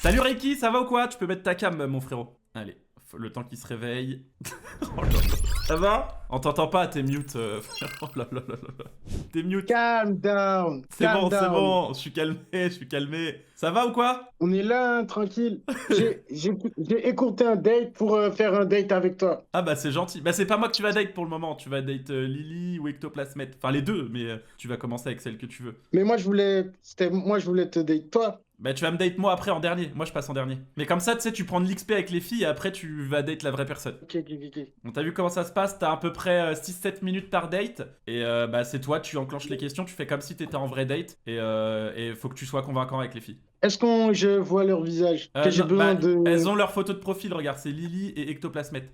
Salut Reiki, ça va ou quoi? Tu peux mettre ta cam, mon frérot. Allez, le temps qu'il se réveille. Oh là là. Ça va? On t'entend pas, t'es mute. Oh là là là là là. T'es mute. Calm down. C'est Calm bon, c'est down. bon. Je suis calmé, je suis calmé. Ça va ou quoi? On est là, hein, tranquille. J'ai écourté un date pour faire un date avec toi. Ah bah c'est gentil. Bah c'est pas moi que tu vas date pour le moment. Tu vas date Lily ou Ectoplasmette. Enfin les deux, mais tu vas commencer avec celle que tu veux. Mais moi, je voulais te date toi. Bah tu vas me date moi après en dernier. Moi je passe en dernier. Mais comme ça, tu sais, tu prends de l'XP avec les filles et après tu vas date la vraie personne. Ok, ok, ok. Bon, t'as vu comment ça se passe? T'as à peu près 6-7 minutes par date. Et bah c'est toi, tu enclenches les questions, tu fais comme si t'étais en vrai date. Et faut que tu sois convaincant avec les filles. Est-ce que je vois leur visage? Que j'ai Non, besoin bah, de. elles ont leur photo de profil, regarde, c'est Lily et Ectoplasmette.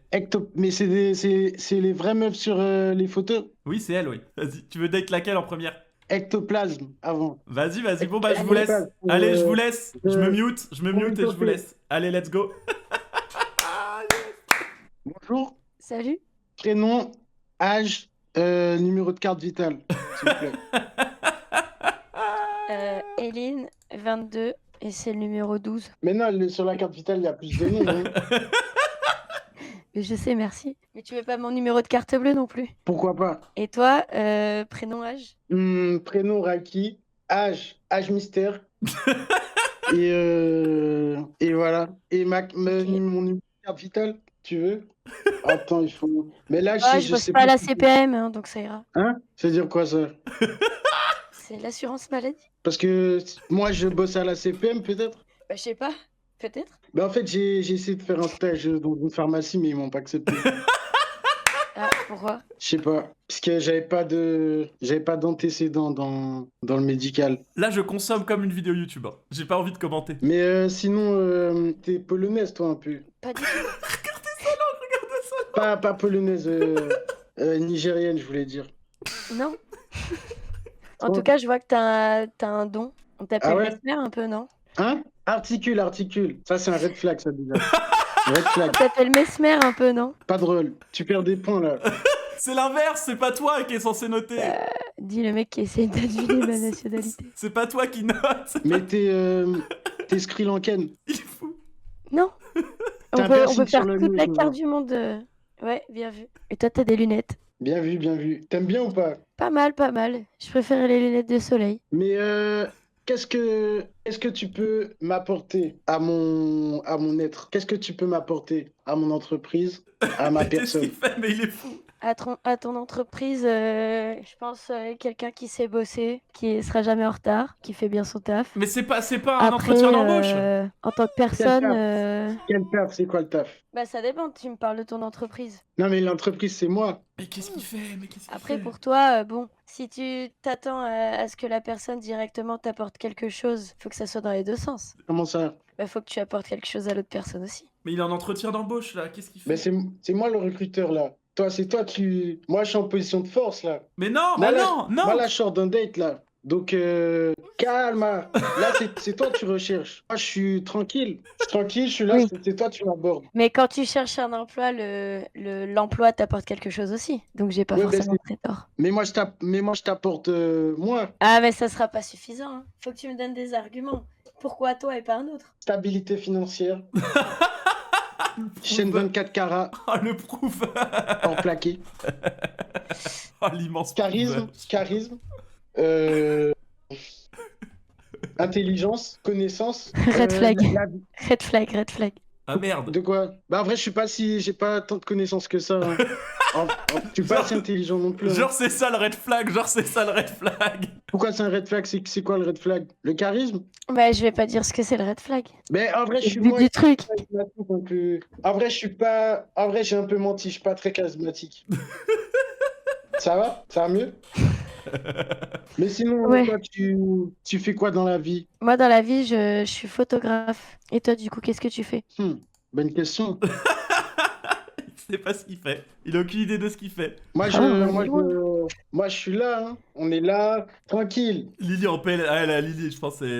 Mais c'est les vraies meufs sur les photos? Oui, c'est elle, oui. Vas-y, tu veux date laquelle en première? Ectoplasme, avant. Vas-y, vas-y, bon bah je vous laisse. Ectoplasme, Allez, je vous laisse. Je me mute pour et je vous étoffer. laisse. Allez, let's go. Bonjour. Salut. Prénom, âge, numéro de carte vitale, s'il vous plaît. Eline, 22, et c'est le numéro 12. Mais non, sur la carte vitale, il y a plus de noms, hein. Mais je sais, merci. Mais tu veux pas mon numéro de carte bleue non plus. Pourquoi pas? Et toi, prénom, âge? Prénom Raki, âge mystère. Et voilà. Et mon numéro de carte vitale, tu veux? Attends, il faut. Mais là, Ouais, je je bosse sais pas à plus. la CPM, hein, donc ça ira. Hein? Ça veut dire quoi ça? C'est l'assurance maladie. Parce que moi, je bosse à la CPM peut-être? Bah, je sais pas, peut-être. Ben, en fait, j'ai essayé de faire un stage dans une pharmacie, mais ils m'ont pas accepté. Ah, pourquoi? Je sais pas. Parce que j'avais pas d'antécédents dans le médical. Là, je consomme comme une vidéo YouTube. Hein. J'ai pas envie de commenter. Mais sinon, t'es polonaise, toi, un peu. Pas du tout. Regardez ça là, regardez ça là. Pas polonaise, nigérienne, je voulais dire. Non. En tout cas, je vois que t'as un don. On t'appelle Ah ouais? Mesmer un peu, non? Hein? Articule. Ça, c'est un red flag, ça, déjà. Red flag. On t'appelle Mesmer un peu, non? Pas drôle. Tu perds des points, là. C'est l'inverse, c'est pas toi qui est censé noter. Dis le mec qui essaye d'adviner ma nationalité. C'est pas toi qui note. Mais t'es Sri Lankaine. Il est fou. Non. T'as On un peut piercing faire sur le toute nez, la je carte vois. du monde. Ouais, bien vu. Et toi, t'as des lunettes. Bien vu, bien vu. T'aimes bien ou pas? Pas mal, pas mal. Je préfère les lunettes de soleil. Mais qu'est-ce que tu peux m'apporter à mon être? Qu'est-ce que tu peux m'apporter à mon entreprise, à ma Qu'est-ce qu'il personne? fait? Mais il est fou. À ton entreprise, je pense quelqu'un qui sait bosser, qui sera jamais en retard, qui fait bien son taf. Mais c'est pas un Après, entretien d'embauche. en tant que Quel personne, taf? Quel taf? C'est quoi le taf? bah ça dépend. Tu me parles de ton entreprise. Non, mais l'entreprise, c'est moi. Mais qu'est-ce qu'il fait? Mais qu'est-ce qu'il Après, fait? pour toi, bon, si tu t'attends à ce que la personne directement t'apporte quelque chose, faut que ça soit dans les deux sens. Comment ça? Bah, faut que tu apportes quelque chose à l'autre personne aussi. Mais il est en entretien d'embauche là, qu'est-ce qu'il fait? Ben c'est moi le recruteur, là. C'est toi, moi, je suis en position de force, là. Mais non, Moi, mais là, non, non. Moi, là, je sors d'un date, là. Donc, calme. Là, c'est toi que tu recherches. Moi, je suis tranquille. Je suis là, Oui. c'est toi, tu m'abordes. Mais quand tu cherches un emploi, l'emploi t'apporte quelque chose aussi. Donc j'ai pas Ouais, ben, forcément très tort. Mais moi, je t'apporte moi. Ah, mais ça sera pas suffisant. Hein. Faut que tu me donnes des arguments. Pourquoi toi et pas un autre? Stabilité financière. Chaîne 24 carats Oh, le prouve. en plaqué. Oh, l'immense Charisme. prouve. Charisme. Intelligence. Connaissance. Red flag. la- Red flag, red flag. Ah merde. De quoi? Bah, en vrai, j'ai pas tant de connaissances que ça. Hein. Je suis pas assez intelligent non plus. Hein. Genre c'est ça le red flag, genre c'est ça le red flag. Pourquoi c'est un red flag? C'est quoi le red flag? Le charisme? Bah, je vais pas dire ce que c'est le red flag. Mais en vrai, je C'est suis le but moins du truc. charismatique un peu. En vrai, je suis pas. En vrai, j'ai un peu menti. Je suis pas très charismatique. Ça va? Ça va mieux? Mais sinon, Ouais. toi, tu fais quoi dans la vie? Moi, dans la vie, je suis photographe. Et toi, du coup, qu'est-ce que tu fais? Bonne question. Il sait pas ce qu'il fait. Il a aucune idée de ce qu'il fait. Moi, je suis là. Hein. On est là, tranquille. Lily en PL. Ah, la Lily, je pense c'est.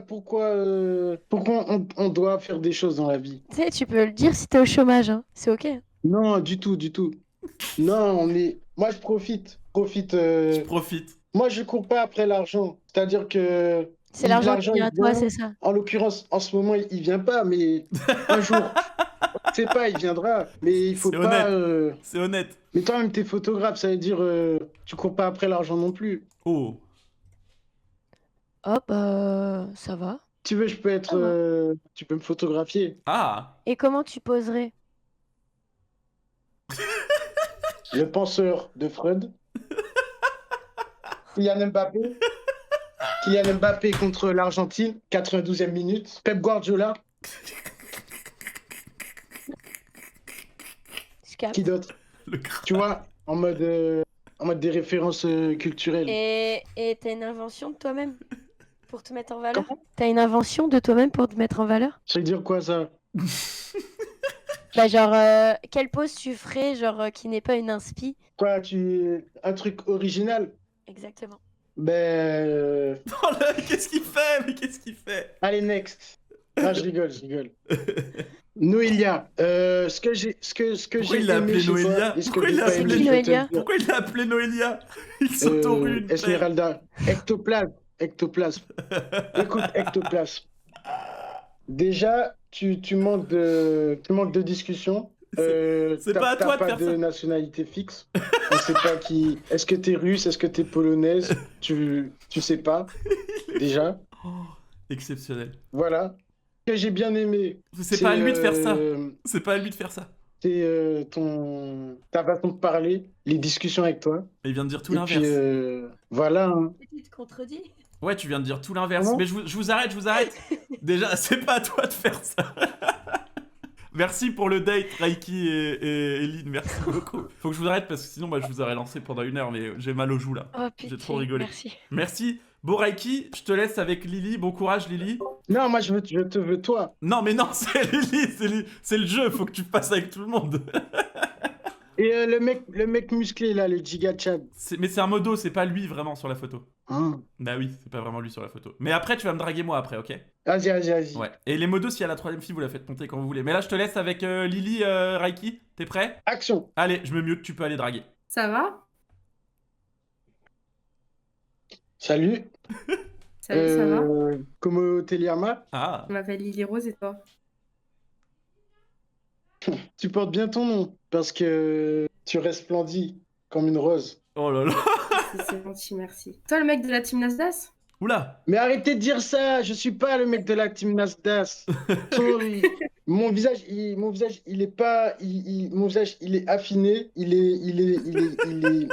Pourquoi on doit faire des choses dans la vie? Tu sais, tu peux le dire si t'es au chômage. Hein. C'est ok. Non, du tout. Non, moi, je profite. Je profite. Moi, je cours pas après l'argent. C'est-à-dire que C'est l'argent qui vient à toi, vient. c'est ça? En l'occurrence, en ce moment, il vient pas, mais un jour, je sais pas, il viendra. Mais il faut C'est pas. honnête. C'est honnête. Mais toi-même, t'es photographe, ça veut dire tu cours pas après l'argent non plus. Oh. Oh, bah, ça va. Tu veux, je peux être. Ça va. Tu peux me photographier. Ah. Et comment tu poserais? Le penseur de Freud. Kylian Mbappé. Kylian Mbappé contre l'Argentine, 92e minute. Pep Guardiola. Je capte. Qui d'autre? Le crâne. Tu vois, en mode des références culturelles. Et t'as une invention de toi-même pour te mettre en valeur? Comment? T'as une invention de toi-même pour te mettre en valeur? Ça veut dire quoi ça? Bah genre, quelle pose tu ferais, genre, qui n'est pas une inspi? Quoi, un truc original? Exactement. Ben. Oh là, qu'est-ce qu'il fait? Mais qu'est-ce qu'il fait? Allez, next. Non, je rigole, je rigole. Noélia, ce que Pourquoi j'ai il l'a aimé appelé chez toi Noélia? et ce que Pourquoi il j'ai l'a pas C'est aimé, appelé qui, je vais te le Noélia? dire. Pourquoi il l'a appelé Noélia? Il s'autorue une paire. Esmeralda, ectoplasme. Écoute, ectoplasme. Déjà, tu manques de discussion. C'est pas à toi de T'as faire pas de ça. nationalité fixe. On sait pas qui. Est-ce que t'es russe? Est-ce que t'es polonaise? Tu sais pas, déjà. Oh, exceptionnel. Voilà. Ce que j'ai bien aimé. C'est pas à lui de faire ça. C'est pas à lui de faire ça. C'est ta façon de parler, les discussions avec toi. Il vient de dire tout Et l'inverse. puis, voilà. Hein. Tu te contredis? Ouais, tu viens de dire tout l'inverse. Comment? Mais je vous arrête, je vous arrête. Déjà, c'est pas à toi de faire ça. Merci pour le date, Raiki et Eline. Merci beaucoup. Faut que je vous arrête parce que sinon, moi, je vous aurais lancé pendant 1 heure, mais j'ai mal aux joues là. Oh J'ai pitié, trop rigolé. merci. Merci. Bon, Raiki, je te laisse avec Lily. Bon courage, Lily. Non, moi, je te veux toi. Non, mais non, c'est Lily. C'est le jeu. Faut que tu passes avec tout le monde. Et le mec musclé, là, le Giga Chad. Mais c'est un modo, c'est pas lui vraiment sur la photo. Hein. Bah oui, c'est pas vraiment lui sur la photo. Mais après, tu vas me draguer moi après, ok? Vas-y. Ouais. Et les modos, s'il y a la 3ème fille, vous la faites monter quand vous voulez. Mais là, je te laisse avec Lily, Raiki. T'es prêt? Action. Allez, je me mute, tu peux aller draguer. Ça va? Salut. Salut, ça va? Como te llamas? Ah. Je m'appelle Lily Rose et toi? Tu portes bien ton nom, parce que tu resplendis comme une rose. Oh là là. C'est gentil, merci. Toi, le mec de la team Nasdaq? Oula. Mais arrêtez de dire ça, je suis pas le mec de la team Nasdaq. Mon visage, il est pas, mon visage, il est affiné, il est.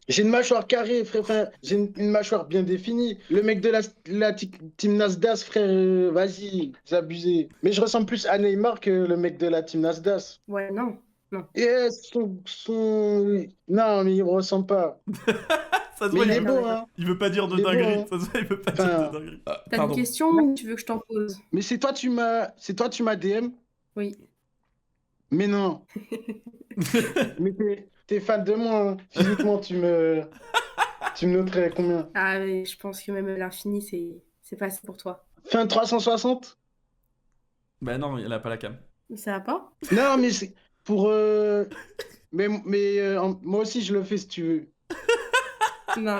J'ai une mâchoire carrée, frère. Enfin, j'ai une mâchoire bien définie. Le mec de la team Nasdaq, frère, vas-y, vous abusez. Mais je ressemble plus à Neymar que le mec de la team Nasdaq. Ouais, non. Yes, non, mais il me ressemble pas. Ça se Mais voit, il est il, beau, hein. il veut pas dire de Il est beau, dinguerie. hein. Ça se voit, il veut pas Enfin, dire de dinguerie. Ah, T'as pardon. une question ou tu veux que je t'en pose? Mais c'est toi, tu m'as DM? Oui. Mais non. Mais t'es fan de moi, hein. Physiquement, tu me noterais combien? Ah, mais je pense que même l'infini, c'est pas assez pour toi. Fais un 360? Bah non, il a pas la cam. Ça va pas? Non, mais c'est pour. Mais moi aussi, je le fais si tu veux. Non.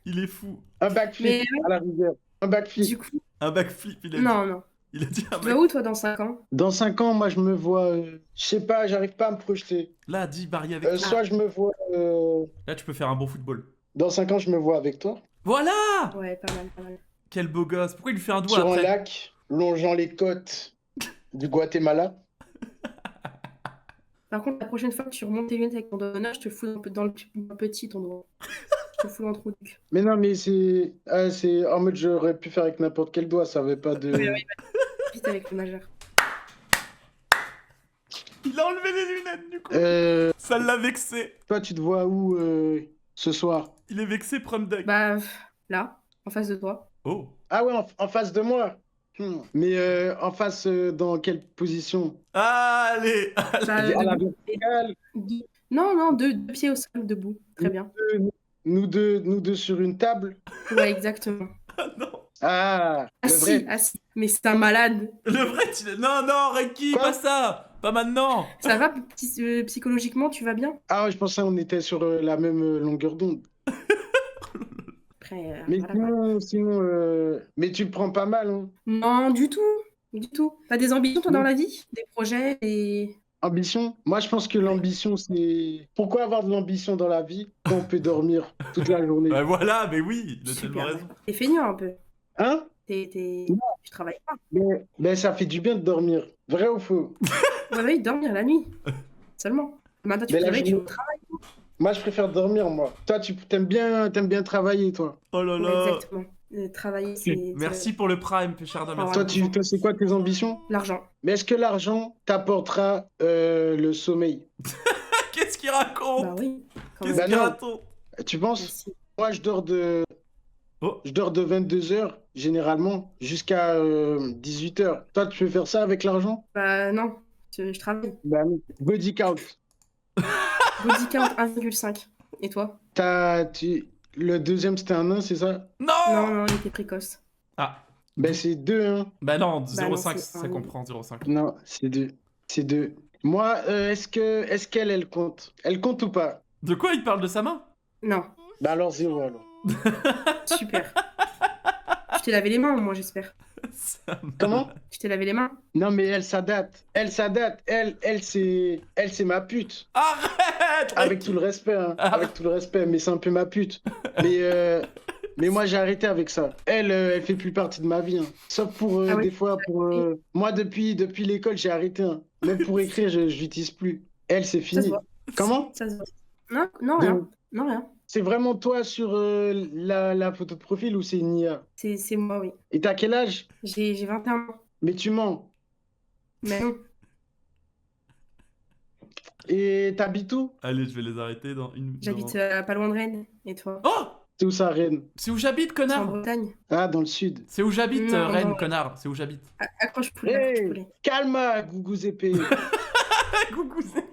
Il est fou. Un backflip Mais à la rigueur. Un backflip. du coup, Un backflip, il a dit. non. Il a dit un Tu vas backflip. où, toi, dans 5 ans? Dans 5 ans, moi, je me vois. Je sais pas, j'arrive pas à me projeter. Là, dis Barry avec toi. Soit je me vois. Là, tu peux faire un bon football. Dans 5 ans, je me vois avec toi. Voilà. Ouais, pas mal. Quel beau gosse. Pourquoi il lui fait un doigt Sur un après? lac, longeant les côtes du Guatemala. Par contre, la prochaine fois que tu remontes tes lunettes avec ton doigt d'honneur, je te fous dans le petit, ton doigt. Je te fous dans le trou du cul. Mais non, mais c'est en mode j'aurais pu faire avec n'importe quel doigt, ça avait pas de. Oui. Vite avec le majeur. Il a enlevé les lunettes du coup. Ça l'a vexé. Toi, tu te vois où ce soir? Il est vexé, prom duck. Bah, là, en face de toi. Oh. Ah ouais, en face de moi. Mais en face, dans quelle position? Allez. Bah, À la debout. verticale. Non, deux pieds au sol, debout. Très bien. Nous deux sur une table. Ouais, exactement. Ah non. Ah, le vrai. Assis. Mais c'est un malade. Le vrai, non, Reiki, Quoi? pas ça. Pas maintenant. Ça va, psychologiquement, tu vas bien? Ah, je pensais qu'on était sur la même longueur d'onde. Après, Mais voilà, quoi. mais tu le prends pas mal, hein. Non, du tout. Du tout. T'as des ambitions, toi, dans la vie? Des projets? Et... Ambition? Moi, je pense que Ouais. l'ambition, c'est... Pourquoi avoir de l'ambition dans la vie quand on peut dormir toute la journée? Bah voilà, mais oui, il a tellement Super. raison. T'es feignant un peu. Hein? Tu travailles pas. Mais ça fait du bien de dormir. Vrai ou faux? Ouais, oui, dormir la nuit. Seulement. Maintenant, tu Mais te la réveilles, tu vas journée... au travail. Moi, je préfère dormir, moi. Toi, tu t'aimes bien travailler, toi. Oh là Ouais, là. exactement. Travailler, c'est Merci pour le prime, Pécharda, Oh, merci. ouais. Toi, c'est quoi tes ambitions? l'argent. Mais est-ce que l'argent t'apportera le sommeil? Qu'est-ce qu'il raconte? Bah oui. Quand Qu'est-ce même. Bah qu'il non. raconte? Tu Bah, penses? si. Moi, Oh, je dors de 22h, généralement, jusqu'à 18h. Toi, tu peux faire ça avec l'argent? Bah non, je travaille. Bah non. Body count. Body count 1,5. Et toi? Le deuxième, c'était un nain, c'est ça? Non, non! non, il était précoce. Ah, Ben, c'est 2, hein. bah non, Bah non, 0,5, c'est ça un- comprend 0,5. Non, c'est 2. C'est 2. Moi, est-ce qu'elle, elle compte? Elle compte ou pas? De quoi il parle de sa main? Non, Bah alors 0, alors. super. Tu t'es lavé les mains, moi, j'espère. Sa main. Comment? Tu t'es lavé les mains? Non, mais elle, ça date. Elle, c'est ma pute. Arrête! Avec tout le respect, hein. Ah. Avec tout le respect, mais c'est un peu ma pute. Mais moi, j'ai arrêté avec ça. Elle fait plus partie de ma vie, hein. Sauf pour, Ah ouais? des fois, moi, depuis l'école, j'ai arrêté, hein. Même pour écrire, je l'utilise plus. Elle, c'est Ça se fini. voit. Comment? Ça se voit. Non, non, rien. Donc, Non, rien. c'est vraiment toi sur la photo de profil ou c'est une IA? C'est moi, oui. Et t'as quel âge? J'ai 21 ans. Mais tu mens. Mais non. Et t'habites où? Allez, je vais les arrêter dans une... J'habite dans- pas loin de Rennes. Et toi? Oh! C'est où ça, Rennes? C'est où j'habite, C'est en connard! Bretagne. Ah, dans le sud. C'est où j'habite, Non, Rennes, non. connard! C'est où j'habite. Accroche poulet, accroche Hey, poulet. calma, Gougou-Zépé. Coucou, c'est...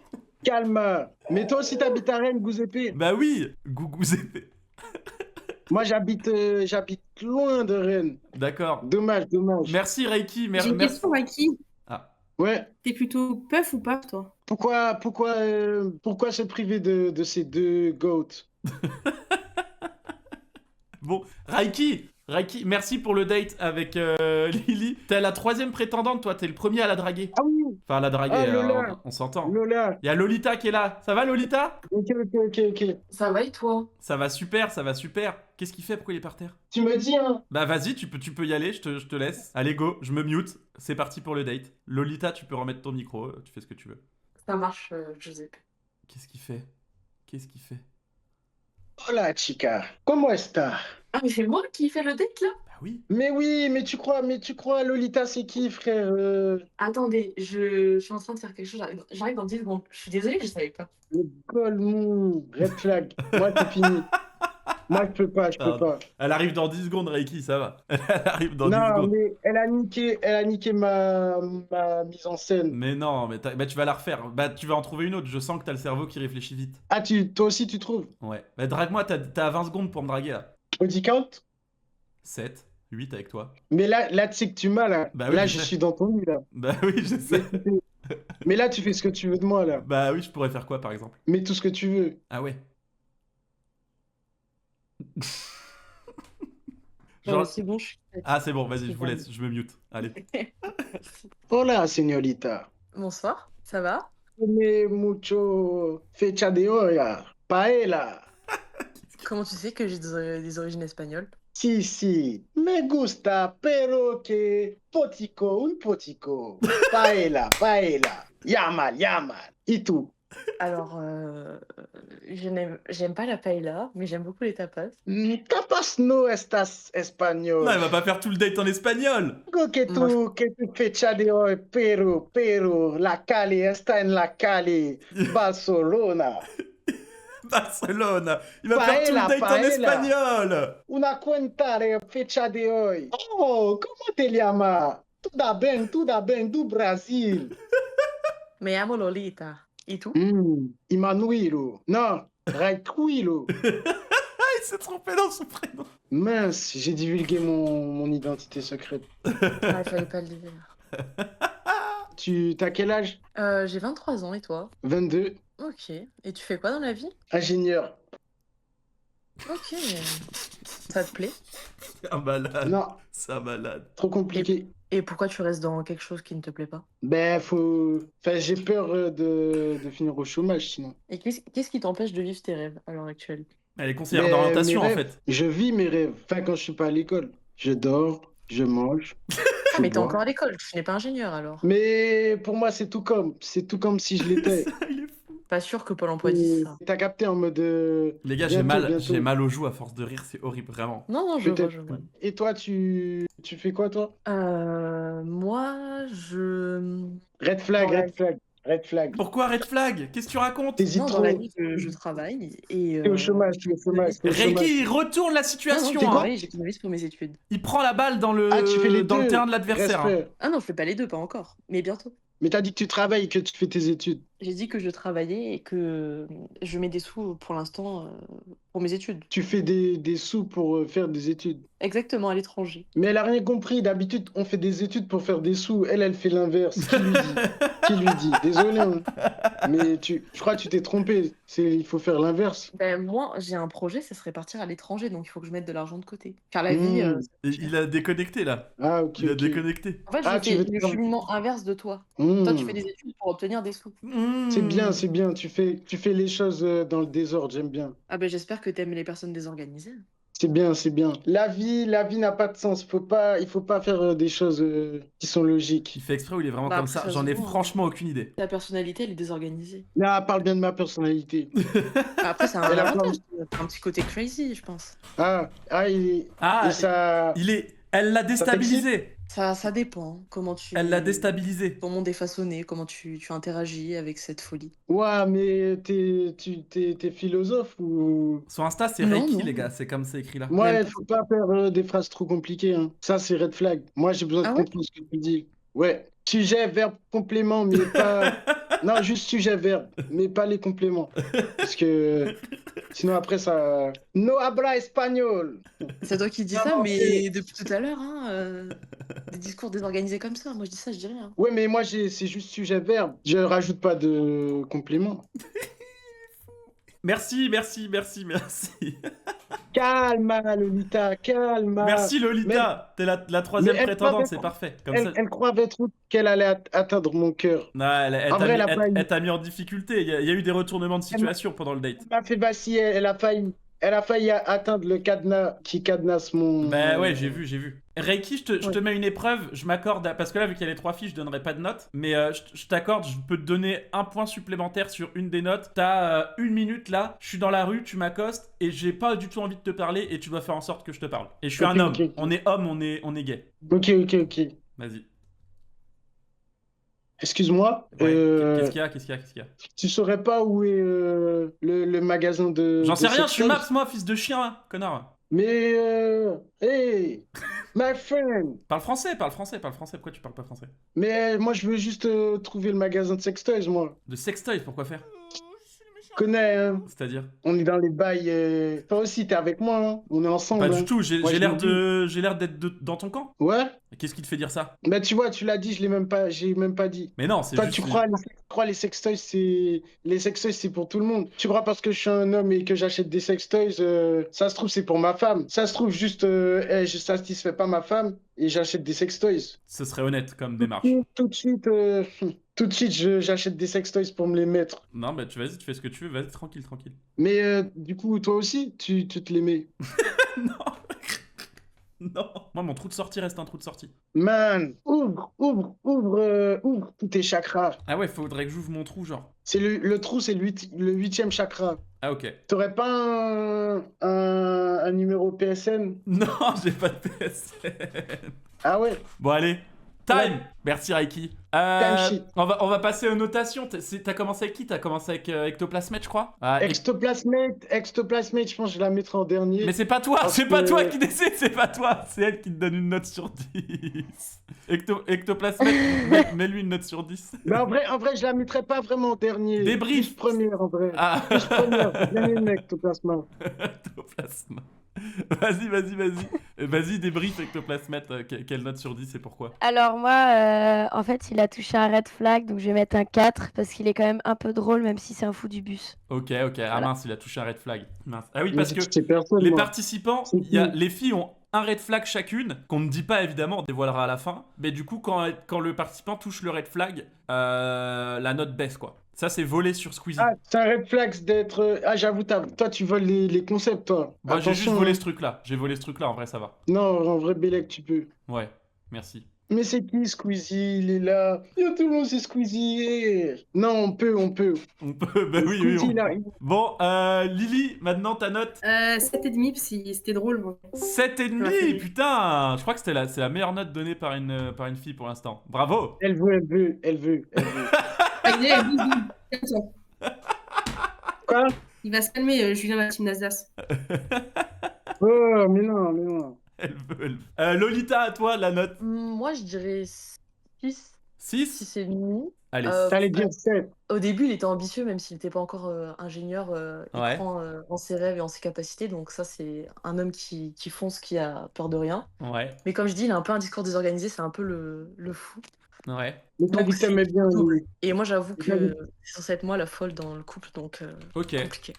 Calma. Mais toi aussi, t'habites à Rennes, Gouzépé. Bah oui, Gougou Zépé. Moi, j'habite loin de Rennes. D'accord. Dommage, dommage. Merci Reiki, J'ai une merci. question, Mikey. Ah. Ouais. T'es plutôt puff ou pas, toi? Pourquoi se priver de ces deux goats? Bon, Reiki, merci pour le date avec Lily. T'es la troisième prétendante, toi, t'es le premier à la draguer. Ah oui, Enfin, à la draguer, Ah, Lola. on s'entend. Lola. Il y a Lolita qui est là. Ça va, Lolita? Ok. Ça va et toi? Ça va super, ça va super. Qu'est-ce qu'il fait? Pourquoi il est par terre? Tu me dis, hein? Bah vas-y, tu peux y aller, je te laisse. Allez, go, je me mute. C'est parti pour le date. Lolita, tu peux remettre ton micro, tu fais ce que tu veux. Ça marche, Giuseppe. Qu'est-ce qu'il fait? Qu'est-ce qu'il fait? Hola, chica. ¿Cómo está? Ah, mais c'est moi qui fais le date là? Bah oui. Mais oui, mais tu crois, Lolita, c'est qui, frère? Attendez, je suis en train de faire quelque chose. J'arrive dans 10 secondes. Je suis désolée, je savais pas. Le Golemon. Red flag. Moi, c'est fini. Moi, je peux pas. Elle arrive dans 10 secondes, Reiki, ça va. Elle arrive dans 10 Non, secondes. mais elle a niqué ma mise en scène. Mais non, mais bah, tu vas la refaire. Bah, tu vas en trouver une autre. Je sens que t'as le cerveau qui réfléchit vite. Ah, toi aussi, tu trouves? Ouais. Bah, drague-moi, t'as 20 secondes pour me draguer là. Body count? 7, 8 avec toi. Mais là, tu sais que tu m'as, là. Bah oui, Là, je je sais. suis dans ton lit, là. Bah oui, je sais. Mais là, tu fais ce que tu veux de moi, là. Bah oui, je pourrais faire quoi par exemple? Mais tout ce que tu veux. Ah ouais. Non, Genre- mais c'est bon, je suis prête. Ah, c'est bon, vas-y, je vous bon. laisse, je me mute. Allez. Hola, señorita. Bonsoir, ça va? Tiene mucho fecha de olla. Paella. Comment tu sais que j'ai des origines espagnoles? Si. Me gusta, pero que un potico. Paella. Yamal. Et tout. Alors, j'aime pas la paella, mais j'aime beaucoup les tapas. Tapas no estas español. Non, elle va pas faire tout le date en espagnol. Digo que tu fecha de hoy, pero la Cali está en la Cali, Barcelona. Barcelone. Il va faire tout le date en Paella. espagnol. Una cuenta de fecha de hoy. Oh, ¿cómo te llamas? Tudo bem, do Brasil. Me amo Lolita. Et tout? Emanuelo. Non, Raituilo. Ah, il s'est trompé dans son prénom. Mince, j'ai divulgué mon identité secrète. Ah, il fallait pas le dire. T'as quel âge? J'ai 23 ans, et toi? 22. Ok. Et tu fais quoi dans la vie? Ingénieur. Ok. Ça te plaît? C'est un malade. Non, C'est un malade. trop compliqué. Et pourquoi tu restes dans quelque chose qui ne te plaît pas? Ben, Enfin, j'ai peur de finir au chômage, sinon. Et qu'est-ce qui t'empêche de vivre tes rêves à l'heure actuelle? Elle est conseillère Mais d'orientation mes en rêves, fait. je vis mes rêves. Enfin, quand je suis pas à l'école. Je dors, je mange, Ah, je mais t'es bois. encore à l'école, tu n'es pas ingénieur alors. Mais pour moi, c'est tout comme. C'est tout comme si je l'étais. Ça, il est fou. Pas sûr que Pôle emploi dise ça. T'as capté en mode. Les gars, Bientôt. j'ai mal aux joues à force de rire, c'est horrible, vraiment. Non, non, je vois, Peut-être. je vois. Et toi, tu fais quoi, toi? Moi, je... Red flag, Dans la red flag, red flag. Pourquoi Red Flag? Qu'est-ce que tu racontes? T'hésites Non, dans trop. la vie, je travaille et... T'es au chômage, t'es au chômage, t'es au chômage. Reiki, il retourne la Non, non, situation. je hein. travaille, j'économise pour mes études. Il prend la balle dans Ah, tu fais les dans le deux. terrain de l'adversaire. hein. Respect. Ah non, je fais pas les deux, pas encore, mais bientôt. Mais t'as dit que tu travailles et que tu fais tes études. J'ai dit que je travaillais et que je mets des sous pour l'instant pour mes études. Tu fais des sous pour faire des études. Exactement, à l'étranger. Mais elle a rien compris. D'habitude, on fait des études pour faire des sous. Elle fait l'inverse. Qui lui dit? Qui lui dit? Désolé, hein. Mais je crois que tu t'es trompé. Il faut faire l'inverse. Ben, moi, j'ai un projet, ça serait partir à l'étranger, donc il faut que je mette de l'argent de côté. Car la vie, Mmh. Il a déconnecté là. Ah, ok, Il a ok. déconnecté. en fait, Ah, je tu fais veux le dire- cheminement inverse de toi. Mmh. Toi, tu fais des études pour obtenir des sous. C'est Mmh. bien, c'est bien. Tu fais les choses dans le désordre. J'aime bien. Ah ben, j'espère que t'aimes les personnes désorganisées. C'est bien, c'est bien. La vie n'a pas de sens. Il faut pas faire des choses qui sont logiques. Il fait exprès ou il est vraiment Bah, comme après, ça? ça J'en se ai voit, hein. franchement aucune idée. Ta personnalité, elle est désorganisée. Là, parle bien de ma personnalité. Après, c'est un Elle a avantage, un petit côté crazy, je pense. Ah, Ah, et ça. elle l'a déstabilisé. Ça dépend, hein, comment tu... Elle l'a déstabilisé. Ton monde est façonné, comment tu interagis avec cette folie. Ouais, mais t'es philosophe ou. Son Insta, c'est Non, Reiki, non. les gars. C'est comme c'est écrit là. Moi, Même il faut pas faire des phrases trop compliquées. Hein. Ça, c'est red flag. Moi, j'ai besoin Ah de ouais comprendre ce que tu dis. Ouais. Sujet, verbe, complément, mais pas. Non, juste sujet, verbe, mais pas les compléments. Parce que sinon, après, ça. No habla espagnol. C'est toi qui dis Ah ça, non, mais depuis tout à l'heure, hein, des discours désorganisés comme ça. Moi, je dis ça, je dis rien. Ouais, mais moi, c'est juste sujet, verbe. Je rajoute pas de compléments. Merci, merci, merci, merci. Calme, Lolita, calme. Merci Lolita. T'es la troisième Mais elle prétendante, croit- c'est parfait. Comme Elle, ça. elle croyait trop qu'elle allait atteindre mon cœur. Non, elle En t'a vrai, mis, elle a pas eu- elle t'a mis en difficulté. Il y a eu des retournements de situation pendant le date. Elle m'a fait vaciller, elle a failli atteindre le cadenas qui cadenasse mon. Bah ouais, j'ai vu. Reiki, je te Ouais. mets une épreuve, je m'accorde, parce que là, vu qu'il y a les 3 fiches, je donnerai pas de notes, mais je t'accorde, je peux te donner un point supplémentaire sur une des notes. T'as 1 minute là, je suis dans la rue, tu m'accostes, et j'ai pas du tout envie de te parler, et tu dois faire en sorte que je te parle. Et je suis Ok, un homme, ok. on est homme, on est gay. Ok, ok. Vas-y. Excuse-moi. Ouais, qu'est-ce qu'il y a Tu saurais pas où est le magasin de. J'en sais de rien, je suis sextoys? Maps, moi, fils de chien, hein, connard. Mais. Hey, my friend. Parle français, pourquoi tu parles pas français? Mais moi, je veux juste trouver le magasin de sextoys, moi. De sextoys, pourquoi faire? Connais, hein. C'est-à-dire? On est dans les bails. Toi aussi, t'es avec moi, hein. On est ensemble. Pas hein. du tout, j'ai Moi, je l'air me j'ai l'air d'être dans ton camp. Ouais. Qu'est-ce qui te fait dire ça? Bah, tu vois, tu l'as dit, j'ai même pas dit. Mais non, c'est Toi, juste... tu crois les sextoys, c'est pour tout le monde. Tu crois parce que je suis un homme et que j'achète des sextoys, ça se trouve, c'est pour ma femme. Ça se trouve, juste, je satisfais pas ma femme et j'achète des sextoys. Ce serait honnête comme démarche. Tout de suite, j'achète des sextoys pour me les mettre. Non, bah vas-y, tu fais ce que tu veux, vas-y, tranquille. Mais du coup, toi aussi, tu te les mets. Non. Non. Moi, mon trou de sortie reste un trou de sortie. Man, ouvre tous tes chakras. Ah ouais, faudrait que j'ouvre mon trou, genre. C'est le trou, c'est le 8e chakra. Ah ok. T'aurais pas un numéro PSN? Non, j'ai pas de PSN. Ah ouais? Bon, allez. Time. Ouais. Merci, Reiki. Time shit. On va passer aux notations. T'as commencé avec qui? T'as commencé avec Ectoplasmate, je crois. Ah, Ectoplasmate, je pense que je la mettrai en dernier. Mais c'est pas toi, Parce c'est pas que- toi qui décide, c'est pas toi. C'est elle qui te donne une note sur 10. Ectoplasmate, mets-lui une note sur 10. Mais en vrai, je la mettrai pas vraiment en dernier. Débrief. Plus première, en vrai. Ah. Plus première, j'ai bien aimé Ectoplasma. Ectoplasma. Vas-y, débrief Ectoplasmate. Quelle note sur 10 et pourquoi? Alors moi, en fait, il a touché un red flag, donc je vais mettre un 4 parce qu'il est quand même un peu drôle, même si c'est un fou du bus. Ok. Ah Voilà. mince, il a touché un red flag. Mince. Ah oui, Mais parce que c'est personne, les moi. participants, C'est qui les filles ont un red flag chacune, qu'on ne dit pas évidemment, on dévoilera à la fin. Mais du coup, quand le participant touche le red flag, la note baisse quoi. Ça, c'est volé sur Squeezie. Ah, c'est un réflexe d'être. Ah, j'avoue, toi, tu voles les concepts, toi. Moi, j'ai juste Attention, volé hein. ce truc-là. J'ai volé ce truc-là, en vrai, ça va. Non, en vrai, Bélec, tu peux. Ouais, merci. Mais c'est qui Squeezie? Il est là. Yo, tout le monde, c'est Squeezie. Non, on peut. On peut, bah oui, Squeezie, on là. peut. Bon, Lily, maintenant ta note. 7,5, c'était drôle. Moi. 7,5, putain. Je crois que c'est la meilleure note donnée par une fille pour l'instant. Bravo. Elle veut. Quoi? Il va se calmer, Julien Maxime Nasdas. Oh, mais non. Elle veut. Lolita, à toi, la note. Moi, je dirais 6, 6. 6 et demi. Allez. T'allais dire 7. Au début, il était ambitieux, même s'il n'était pas encore ingénieur. Il Ouais. croit en ses rêves et en ses capacités. Donc ça, c'est un homme qui fonce, qui a peur de rien. Ouais. Mais comme je dis, il a un peu un discours désorganisé. C'est un peu le fou. Ouais. Mais t'as Donc, dit que t'aimais bien. double. Oui. Et moi, j'avoue J'avoue. que c'est censé être moi la folle dans le couple. Donc Ok. compliqué.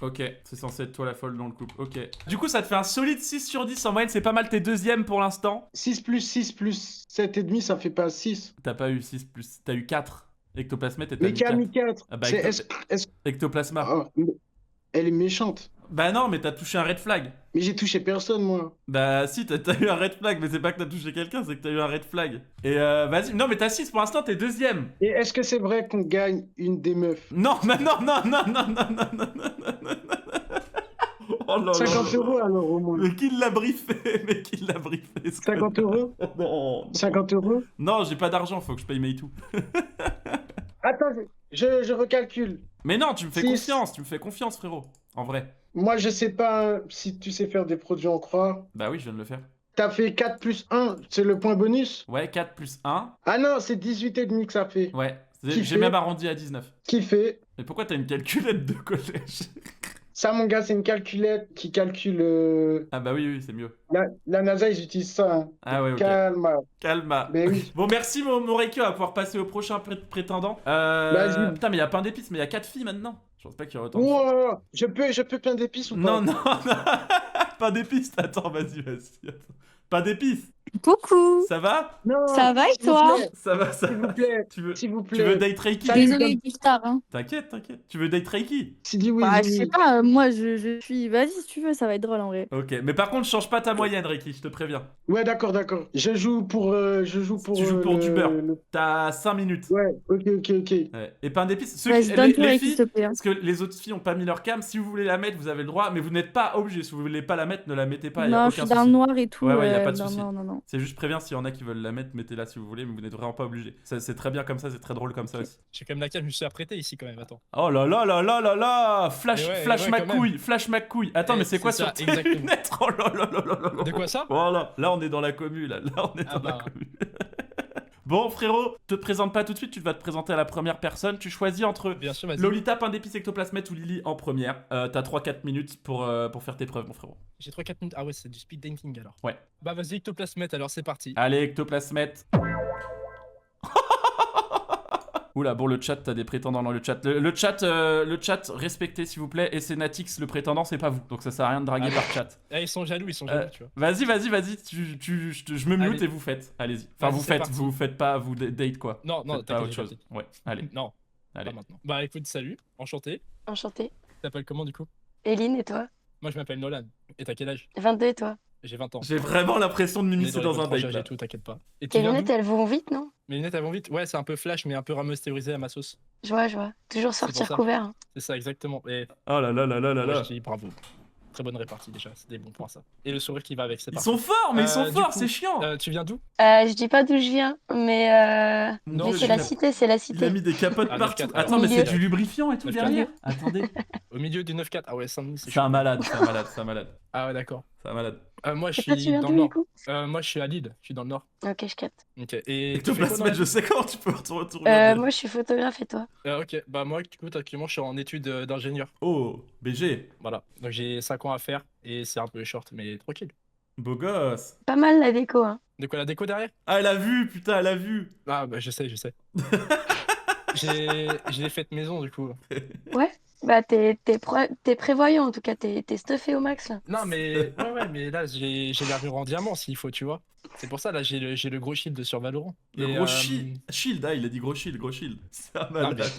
Ok, c'est censé être toi la folle dans le couple. Ok. Du coup, ça te fait un solide 6 sur 10 en moyenne. C'est pas mal, t'es deuxième pour l'instant. 6 plus 7,5, ça fait pas 6. T'as pas eu 6 plus. T'as eu 4. Ectoplasmate et t'as Mais mis qui a 4. mis 4? Ah bah, Est-ce... Ectoplasma. Oh, elle est méchante. Bah non, mais t'as touché un red flag. Mais j'ai touché personne, moi. Bah si, t'as eu un red flag, mais c'est pas que t'as touché quelqu'un, c'est que t'as eu un red flag. Et vas-y, non mais t'as 6 pour l'instant, t'es deuxième. Et est-ce que c'est vrai qu'on gagne une des meufs? Non. Oh là là. 50 € alors au moins. Mais qui l'a briefé? 50 €? Non. 50 €? Non, j'ai pas d'argent, faut que je paye mes tout. Attends, je recalcule. Mais non, tu me fais Six. confiance, frérot. En vrai. Moi, je sais pas si tu sais faire des produits en croix. Bah oui, je viens de le faire. T'as fait 4 plus 1, c'est le point bonus? Ouais, 4 plus 1. Ah non, c'est 18,5 que ça fait. Ouais. Qui J'ai fait même arrondi à 19. Qui fait? Mais pourquoi t'as une calculette de collège? Ça, mon gars, c'est une calculette qui calcule. Ah bah oui, c'est mieux. La NASA, ils utilisent ça. Hein. Ah ouais, ok. Calma. Mais oui. Bon, merci mon Reiki, on va pouvoir passer au prochain prétendant. Vas-y. Putain, mais il y a plein d'épices, mais il y a 4 filles maintenant. Je pense pas qu'il y aurait autant de filles. Wow, je peux plein d'épices ou pas? Non. Pas d'épices. Attends, vas-y. Attends. Pas d'épices. Coucou. Ça va? Non, Ça va et s'il vous toi? plaît, Ça va. S'il vous plaît, Tu veux s'il vous Tu veux plaît. date Reiki? Salut. Désolée du tard. Hein. T'inquiète. Tu veux date Reiki? Si dit oui, Bah, dis je sais oui. pas, moi je suis. Vas-y si tu veux, ça va être drôle en vrai. Ok, mais par contre, change pas ta moyenne, Reiki, je te préviens. Ouais, d'accord. Je joue pour. Tu joues pour du beurre. le- T'as 5 minutes. Ouais, ok. Ouais. Et pain d'épices. Vas-y, donne ton les Reiki, filles, s'il te plaît. Hein. parce que les autres filles ont pas mis leur cam. Si vous voulez la mettre, vous avez le droit, mais vous n'êtes pas obligé. Si vous voulez pas la mettre, ne la mettez pas. Y a Non, aucun je suis dans souci. le noir et tout. Ouais, y a pas de non, souci. non. C'est juste préviens s'il y en a qui veulent la mettre, mettez-la si vous voulez, mais vous n'êtes vraiment pas obligé. C'est très bien comme ça, c'est très drôle comme ça aussi. J'ai quand même la cam, je me suis apprêté ici quand même, attends. Oh là là, Flash, Mais ouais, Flash ouais, quand McCouille, Flash McCouille. Attends, Eh, mais c'est quoi c'est sur ça, tes exactement. lunettes? Oh là là. De quoi ça? Voilà, là on est dans la commu, là on est Ah dans la bah. commu. Bon frérot, te présente pas tout de suite, tu vas te présenter à la première personne. Tu choisis entre Bien sûr, vas-y. Lolita, pain d'épices, ectoplasmate ou Lily en première. T'as 3-4 minutes pour faire tes preuves, mon frérot. J'ai 3-4 minutes. Ah ouais, c'est du speed dating alors. Ouais. Bah vas-y, ectoplasmate alors, c'est parti. Allez, ectoplasmate. Oula, bon, le chat, t'as des prétendants dans le chat. Le chat, respectez s'il vous plaît. Et c'est Natix, le prétendant, c'est pas vous. Donc ça sert à rien de draguer par chat. Ah, ils sont jaloux, tu vois. Vas-y, je me mute Allez. et vous faites. Allez-y. Enfin, Vas-y, c'est parti. vous faites pas, vous date quoi. Non, Faites pas t'inquiète, autre j'ai chose. compris. Ouais, allez. Non, Allez. pas maintenant. Bah écoute, salut, enchanté. Enchantée. Tu t'appelles comment du coup? Eline, et toi? Moi je m'appelle Nolan. Et t'as quel âge? 22, et toi? J'ai 20 ans. J'ai vraiment l'impression de On est m'immiscer dans les un bonnes date tranches là. et tout, t'inquiète pas. Et tu Tes viens lunettes, d'où? elles vont vite, non? Mes lunettes elles vont vite? Ouais, c'est un peu flash, mais un peu ramastérisé à ma sauce. Je vois. Toujours pour sortir ça. couvert. Hein. C'est ça, exactement. Et Oh là là. moi, je dis bravo. Très bonne répartie déjà, c'est des bons points ça. Et le sourire qui va avec, c'est Ils parfait. sont forts, mais ils sont Du forts, coup, c'est chiant. Tu viens d'où? Je dis pas d'où je viens, mais Mon Dieu, c'est la il a- cité, c'est la Il a cité. mis des capotes Ah, partout. 9-4. Attends, mais c'est Milieu. du lubrifiant et tout 9-4. derrière. Attendez. Au milieu du 9-4. Ah ouais, Saint-Denis, c'est C'est un chaud. malade. Ah ouais, d'accord. C'est un malade. Moi, je Et toi, tu suis viens dans d'où, le du nord. coup? Moi, je suis à Lille. Je suis dans le nord. Ok, je capte. Ok. Et tu fais quoi dans Ectoplasmate, la je vie? sais comment tu peux retourner. Moi, je suis photographe et toi? Ok. Bah, moi, du coup, actuellement, je suis en études d'ingénieur. Oh, BG, Voilà. Donc, j'ai 5 ans à faire et c'est un peu short, mais tranquille. beau gosse. Pas mal la déco, hein. De quoi la déco derrière? Ah, elle a vu, putain, elle a vu. Ah, bah, je sais, je sais. J'ai fait maison, du coup. Ouais. Bah, t'es prévoyant en tout cas, t'es stuffé au max là. Non, mais ouais, mais là, j'ai l'armure en diamant s'il faut, tu vois. C'est pour ça, là, j'ai le gros shield sur Valorant. Le Et, gros shield, ah, il a dit gros shield, gros shield. C'est un non, malade.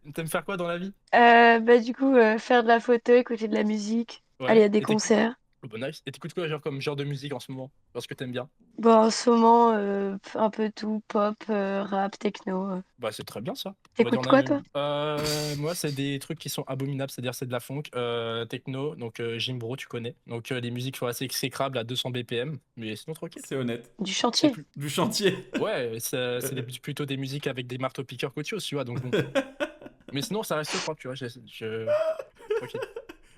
mais t'aimes faire quoi dans la vie? Bah, du coup, faire de la photo, écouter de la musique, aller Ouais. à des Et concerts. oh, bah, nice. Et t'écoutes quoi, genre, comme genre de musique en ce moment? Parce que t'aimes bien? Bon, en ce moment, un peu tout, pop, rap, techno. Bah, c'est très bien ça. On va dire, T'écoutes on a quoi, le toi? même. Moi, c'est des trucs qui sont abominables, c'est-à-dire c'est de la funk, techno, donc Jimbro, tu connais. Donc les musiques sont assez exécrables à 200 BPM, mais sinon tranquille. C'est honnête. Du C'est chantier. plus... Du chantier. Ouais, plutôt des musiques avec des marteaux piqueurs qu'autre chose, tu vois, donc bon. Mais sinon, ça reste propre, tu vois. Tranquille.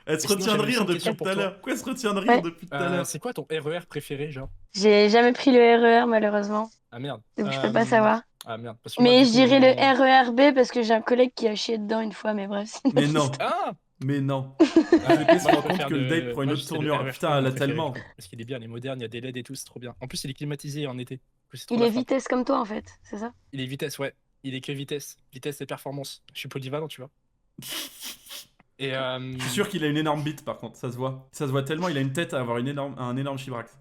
Elle se Et sinon, retient de j'avais aussi rire une depuis question tout pour à toi. l'heure. Pourquoi elle se retient de rire Ouais. depuis tout à l'heure? C'est quoi ton RER préféré, genre? J'ai jamais pris le RER, malheureusement. Ah merde. Donc, je peux pas savoir. Ah merde. Parce que moi, Mais du je coup, dirais le RER B parce que j'ai un collègue qui a chié dedans une fois, mais bref. c'est une Mais autre non, histoire. Ah! mais non. Ah, GP se moi, je rend compte préfère que le date prend une moi, autre c'est le tournure. RER Putain, mon elle a préféré, tellement. du coup. Parce qu'il est bien, il est moderne, il y a des LED et tout, c'est trop bien. En plus, il est climatisé en été. Du coup, c'est trop Il la est frappe. vitesse comme toi, en fait, c'est ça? Il est vitesse, ouais. Il est que vitesse. Vitesse et performance. Je suis polyvalent, tu vois. Et Je suis sûr qu'il a une énorme bite par contre, ça se voit. Ça se voit tellement, il a une tête à avoir un énorme chibrax.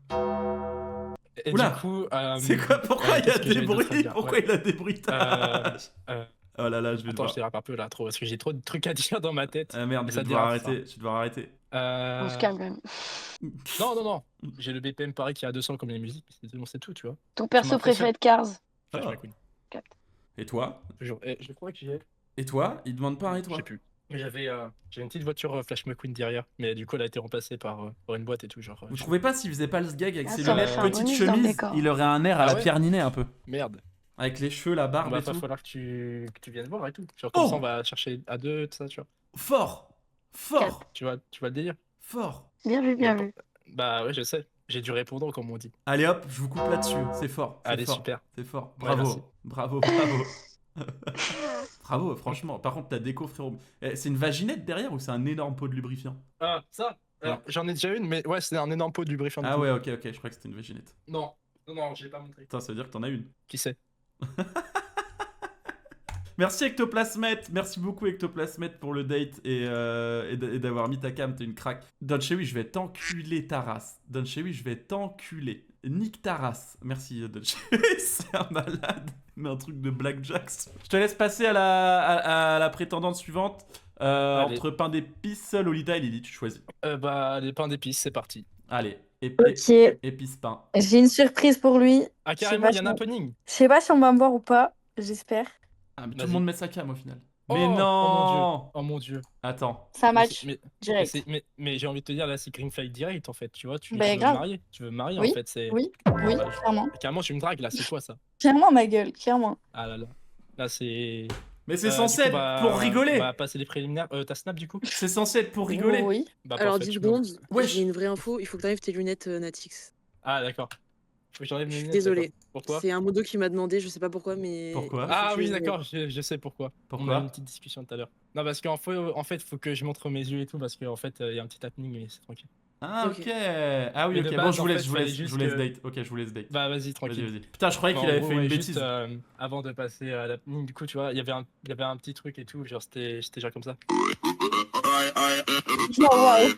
Et Oula. du coup, C'est quoi? Pourquoi il y a qu'est-ce que des j'avais d'autre à bruits? dire? Pourquoi Ouais. il a des bruitages? Euh, Oh là là, je vais Attends, devoir. je dérape un peu là, trop, parce que j'ai trop de trucs à dire dans ma tête. Ah merde, Et je vais ça devoir dérape, ça. arrêter. Je vais devoir arrêter. On se calme quand même. Non. J'ai le BPM pareil qui est à 200 comme les musiques, c'est tout, tu vois. Ton perso m'impressionnes. préféré de Cars? Flash Ah. McQueen. Et toi? Toujours. Et je crois que j'y ai. Et toi? Il demande pas un et Je toi? sais plus. Mais j'avais une petite voiture Flash McQueen derrière, mais du coup elle a été remplacée par une boîte et tout, genre. Vous trouvez pas s'il faisait pas le gag avec Ah, ses ça lunettes, aurait fait un petite bonus dans le chemise, décor. il aurait un air à Ah la ouais Pierre Ninet un peu. Merde. Avec les cheveux, la barbe Va et pas tout. falloir que tu viennes voir et tout. Genre comme Oh ça on va chercher à deux, tout ça, tu vois. Fort! Fort! Tu vois le délire. Fort! Bien vu, bien Y a vu. Bah ouais, je sais. J'ai du répondant comme on dit. Allez hop, je vous coupe là-dessus. C'est fort. C'est Allez, fort. super. C'est fort. Ouais, merci. Bravo. Bravo, franchement. Par contre, ta déco, frérot. C'est une vaginette derrière ou c'est un énorme pot de lubrifiant? Ah, ça Alors, j'en ai déjà une, mais ouais, c'est un énorme pot de lubrifiant. Ah ouais, ok, je crois que c'était une vaginette. Non, j'ai pas montré. Putain, ça veut dire que t'en as une. Qui sait? Merci Ectoplasmette, merci beaucoup Ectoplasmette pour le date et d'avoir mis ta cam, t'es une craque. Don Chewy, je vais t'enculer ta race. Don Chewy, je vais t'enculer. Nique ta race. Merci Don Chewy, c'est un malade. Mais un truc de Blackjack. Je te laisse passer à la prétendante suivante. Allez. Entre pain d'épices, Lolita et Lily, tu choisis. Bah, les pains d'épices, c'est parti. Allez, Ok, épices pain. j'ai une surprise pour lui. Ah, Je sais carrément, pas il y a un si- happening. Je sais pas si on va me voir ou pas, j'espère. Ah, mais tout Vas-y. le monde met sa cam au final. Oh, Mais non. Oh mon dieu. Attends. Ça Mais match c'est- direct. mais j'ai envie de te dire, là, c'est Greenflight direct, en fait, tu vois. Tu Bah, veux me grave. marier. Tu veux me marier, Oui, en fait. C'est... Oui, Bah, clairement. Carrément, tu me dragues, là, c'est quoi ça? Clairement, ma gueule, clairement. Ah là là. Là, c'est... Mais c'est Du censé coup, être pour rigoler. On va passer les préliminaires. T'as Snap, du coup? C'est censé être pour rigoler. Oui. Bah, Alors, parfait, 10 tu peux- secondes, Wesh. j'ai une vraie info, il faut que tu enlèves tes lunettes Natix. Ah, d'accord. Faut que j'enlève mes Je suis lunettes, désolée. d'accord. Pourquoi? C'est un modo qui m'a demandé, je sais pas pourquoi, mais. Pourquoi il faut Ah que oui, tu les d'accord, je sais pourquoi. Pourquoi On a eu une petite discussion tout à l'heure. Non, parce qu'en fait, faut que je montre mes yeux et tout, parce qu'en fait, il y a un petit happening, mais c'est tranquille. Ah Ok. ok. Ah oui, Mais de ok. base, Bon, je vous en laisse, fait, je vous fallait laisse, je juste vous laisse que- date. Ok, je vous laisse date. Bah, vas-y, Vas-y, tranquille. vas-y. Putain, je croyais Bah, qu'il en avait gros, fait une ouais, bêtise. juste, avant de passer à l'happening, du coup, tu vois, il y avait un petit truc et tout, genre, c'était genre comme ça. Oh, waouh.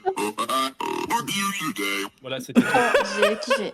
Voilà, c'était tout. J'ai kiffé.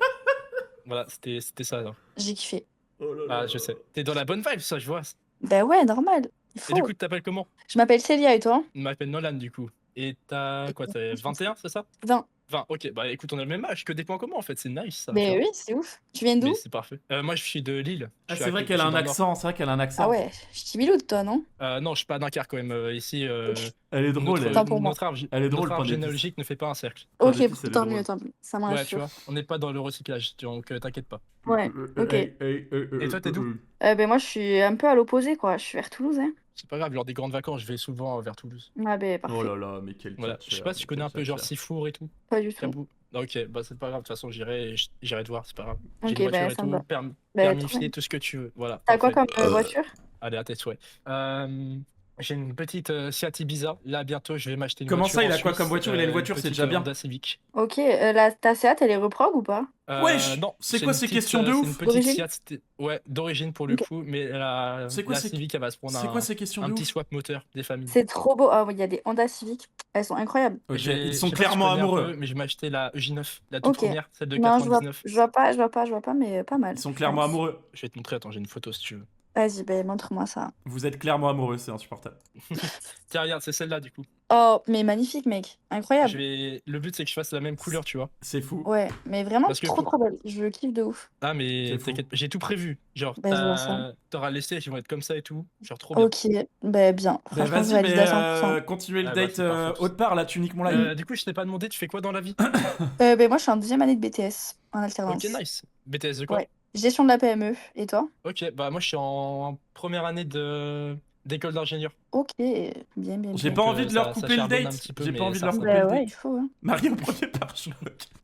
Voilà, c'était ça. Genre. J'ai kiffé. Oh là Ah, là. je sais. T'es dans la bonne vibe, ça, je vois. Bah ouais, normal. Il Et faut. du coup, tu t'appelles comment? Je m'appelle Célia et toi? Je m'appelle Nolan, du coup. Et t'as quoi? T'as 21, c'est ça? 20. 20, ok. Bah, écoute, on a le même âge, que des points communs, en fait. C'est nice, ça. tu Mais vois. oui, c'est ouf. Tu viens d'où? Mais c'est parfait. Moi, je suis de Lille. Ah, Je suis c'est à vrai côté, qu'elle a je un suis dans le Nord. accent. C'est vrai qu'elle a un accent. Ah ouais, ch'tibiloute toi, non? Non, je suis pas d'un quart quand même. Ici, Elle est drôle. notre, elle. Autant pour moi. notre arbre, Elle est drôle, notre arbre pain d'épices. généalogique ne fait pas un cercle. Pain Ok, d'épices, elle est tant drôle. mieux, tant mieux. Ça me Ouais, tu rassure. vois, on n'est pas dans le recyclage, donc t'inquiète pas. Ouais, ok. Et toi, t'es d'où? Ben moi, je suis un peu à l'opposé, quoi. Je suis vers Toulouse, hein. C'est pas grave, lors des grandes vacances, je vais souvent vers Toulouse. Ah ben, parfait. Oh là là, mais quel Voilà. Je sais pas si tu connais un peu genre Sifour et tout. Pas du tout. Cabou. Ok, bah c'est pas grave, de toute façon j'irai te voir, c'est pas grave. J'ai Ok, une bah voiture et ça me va. tout, permis Bah, trop permifié, bien. tout ce que tu veux. Voilà, T'as quoi parfait. comme voiture? Allez, à tes souhaits. J'ai une petite Seat Ibiza. Là, bientôt, je vais m'acheter une Comment voiture ça, en il a quoi comme Suisse. voiture? Il a une Une voiture, c'est petite déjà bien. Honda Civic. Ok, ta Seat, elle est reprog ou pas? Wesh, Non, c'est quoi une ces petite, questions de c'est une ouf? petite D'origine? Seat, ouais, d'origine pour le Ok. coup, mais C'est quoi la ces... Civic, elle va se prendre C'est quoi ces questions un de petit ouf? swap moteur des familles. C'est trop beau. Ah oui, il y a des Honda Civic. Elles sont incroyables. Ok, ils Je sont sais pas si tu clairement connais un amoureux. peu, mais je vais acheter la EJ9, la toute Ok. première, celle de Non, 99. je vois pas, mais pas mal. Ils sont je clairement pense. amoureux. Je vais te montrer, attends, j'ai une photo si tu veux. Vas-y, ben montre-moi ça. Vous êtes clairement amoureux, c'est insupportable. Tiens, regarde, c'est celle-là du coup. Oh, mais magnifique, mec. Incroyable. Le but, c'est que je fasse la même couleur, tu vois. C'est fou. Ouais, mais vraiment Parce que trop trop belle. Je kiffe de ouf. Ah, mais C'est fou. t'inquiète, j'ai tout prévu. Genre, Bah, je vois ça. t'auras les sièges, ils vont être comme ça et tout. Genre, trop bien. Ok, bah bien. Bah Franchement, je vas-y, valide mais à 100%. continuez le Ah bah, date c'est parfait. autre part, là, tu niques mon live. Du coup, je t'ai pas demandé, tu fais quoi dans la vie? Ben moi, je suis en deuxième année de BTS en alternance. Ok, nice. BTS de quoi? Ouais. Gestion de la PME. Et toi? Ok, bah moi, je suis en première année d'école d'ingénieur. Ok, bien, bien, J'ai bien. pas Donc, envie de leur ça couper le charbonne un date. petit peu, J'ai pas mais envie de ça leur fera. couper Bah le ouais, date. il faut. Hein. Marie au premier pare-choc.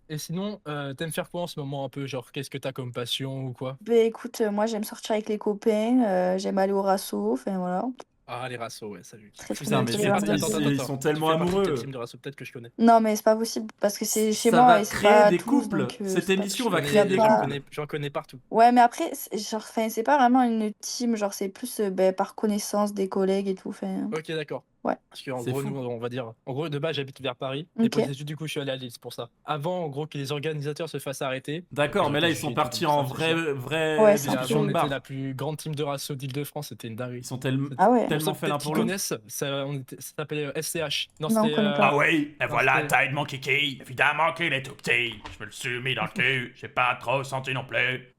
Et sinon, t'aimes faire quoi en ce moment un peu? Genre, qu'est-ce que t'as comme passion ou quoi? Ben écoute, moi j'aime sortir avec les copains, j'aime aller au rasso, enfin voilà. Ah, les rassos, ouais, salut. Très très Putain, bien mais tous les c'est- vendredis. ils sont tellement Tu fais partie de quel amoureux. team de rassos peut-être que je connais? Non mais c'est pas possible parce que c'est chez Ça moi va et c'est créer pas à des Toulouse couples. donc Cette c'est pas émission possible. va Y créer a des pas- couples. J'en connais partout. Ouais mais après genre enfin c'est pas vraiment une team, genre c'est plus ben, par connaissance des collègues et tout. Enfin, Ok, d'accord. ouais. Parce qu'en C'est gros, fou. nous, on va dire. En gros, de base, j'habite vers Paris. Et Ok. pour les études, du coup, je suis allé à Lille, c'est pour ça. Avant, en gros, que les organisateurs se fassent arrêter. D'accord, J'ai mais là, été ils sont jugé et tout, partis donc en ça, c'est chiant. vraie Ouais, c'est Et un discussion avant, de on était bar. la plus grande team de rasso d'Île-de-France, c'était une dinguerie. Ils sont Ah ouais. tellement Pour fait ceux l'un peut-être pour qui l'autre. connaissent, ça s'appelait SCH. Non, Non, on c'était. connaît pas. Ah ouais, et Non, voilà la c'était- taille de mon kiki. Évidemment qu'il est tout petit. Je me le suis mis dans le cul. J'ai pas trop senti non plus.